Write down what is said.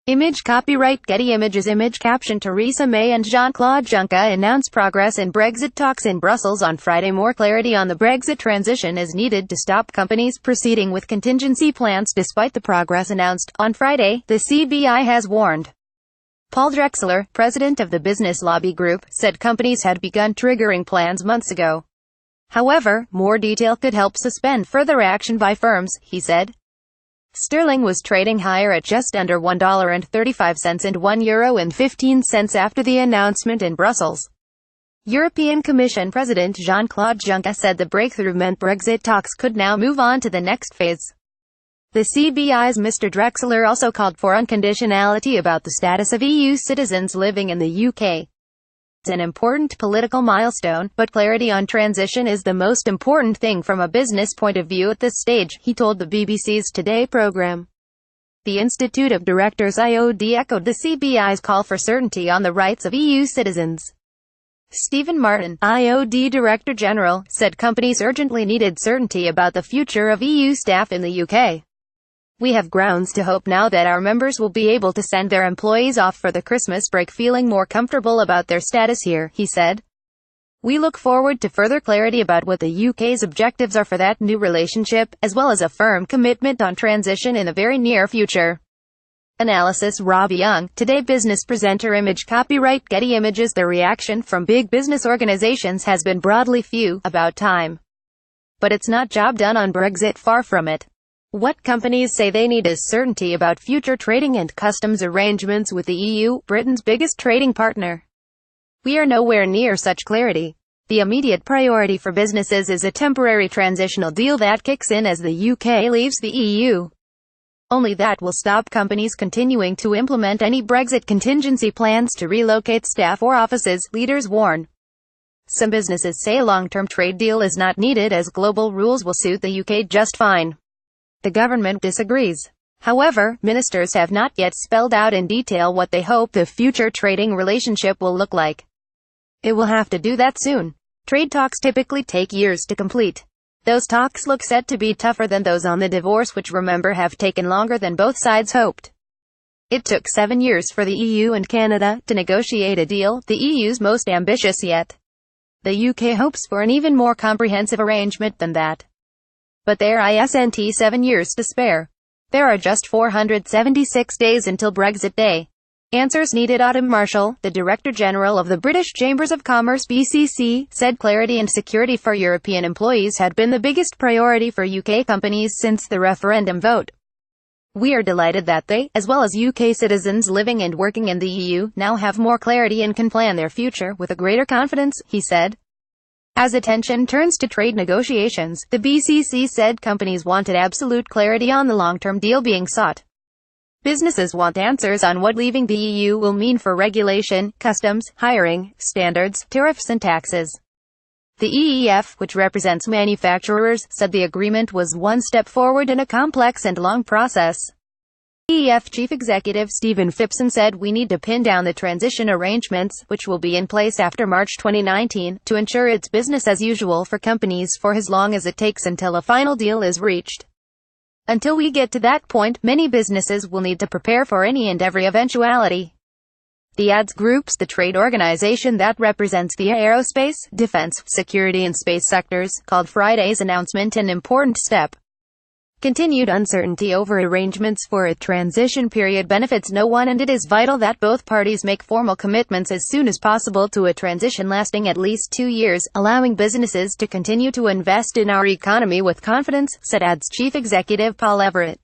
Image copyright Getty Images Image caption Theresa May and Jean-Claude Juncker announce progress in Brexit talks in Brussels on Friday. More clarity on the Brexit transition is needed to stop companies proceeding with contingency plans despite the progress announced. On Friday, the CBI has warned. Paul Drexler, president of the Business Lobby Group, said companies had begun triggering plans months ago. However, more detail could help suspend further action by firms, he said. Sterling was trading higher at just under $1.35 and €1.15 after the announcement in Brussels. European Commission President Jean-Claude Juncker said the breakthrough meant Brexit talks could now move on to the next phase. The CBI's Mr. Drexler also called for unconditionality about the status of EU citizens living in the UK. It's an important political milestone, but clarity on transition is the most important thing from a business point of view at this stage, he told the BBC's Today programme. The Institute of Directors IOD echoed the CBI's call for certainty on the rights of EU citizens. Stephen Martin, IOD Director General, said companies urgently needed certainty about the future of EU staff in the UK. We have grounds to hope now that our members will be able to send their employees off for the Christmas break feeling more comfortable about their status here, he said. We look forward to further clarity about what the UK's objectives are for that new relationship, as well as a firm commitment on transition in the very near future. Analysis Robbie Young, Today Business presenter Image copyright Getty Images. The reaction from big business organizations has been broadly few, about time. But it's not job done on Brexit, far from it. What companies say they need is certainty about future trading and customs arrangements with the EU, Britain's biggest trading partner. We are nowhere near such clarity. The immediate priority for businesses is a temporary transitional deal that kicks in as the UK leaves the EU. Only that will stop companies continuing to implement any Brexit contingency plans to relocate staff or offices, leaders warn. Some businesses say a long-term trade deal is not needed as global rules will suit the UK just fine. The government disagrees. However, ministers have not yet spelled out in detail what they hope the future trading relationship will look like. It will have to do that soon. Trade talks typically take years to complete. Those talks look set to be tougher than those on the divorce, which remember have taken longer than both sides hoped. It took 7 years for the EU and Canada to negotiate a deal, the EU's most ambitious yet. The UK hopes for an even more comprehensive arrangement than that. But there isn't 7 years to spare. There are just 476 days until Brexit Day. Answers needed. Autumn Marshall, the Director General of the British Chambers of Commerce (BCC), said clarity and security for European employees had been the biggest priority for UK companies since the referendum vote. We are delighted that they, as well as UK citizens living and working in the EU, now have more clarity and can plan their future with a greater confidence, he said. As attention turns to trade negotiations, the BCC said companies wanted absolute clarity on the long-term deal being sought. Businesses want answers on what leaving the EU will mean for regulation, customs, hiring, standards, tariffs and taxes. The EEF, which represents manufacturers, said the agreement was one step forward in a complex and long process. EEF Chief Executive Stephen Phipson said we need to pin down the transition arrangements, which will be in place after March 2019, to ensure it's business as usual for companies for as long as it takes until a final deal is reached. Until we get to that point, many businesses will need to prepare for any and every eventuality. The ADS Group's the trade organization that represents the aerospace, defense, security and space sectors, called Friday's announcement an important step. Continued uncertainty over arrangements for a transition period benefits no one, and it is vital that both parties make formal commitments as soon as possible to a transition lasting at least 2 years, allowing businesses to continue to invest in our economy with confidence, said ADS Chief Executive Paul Everett.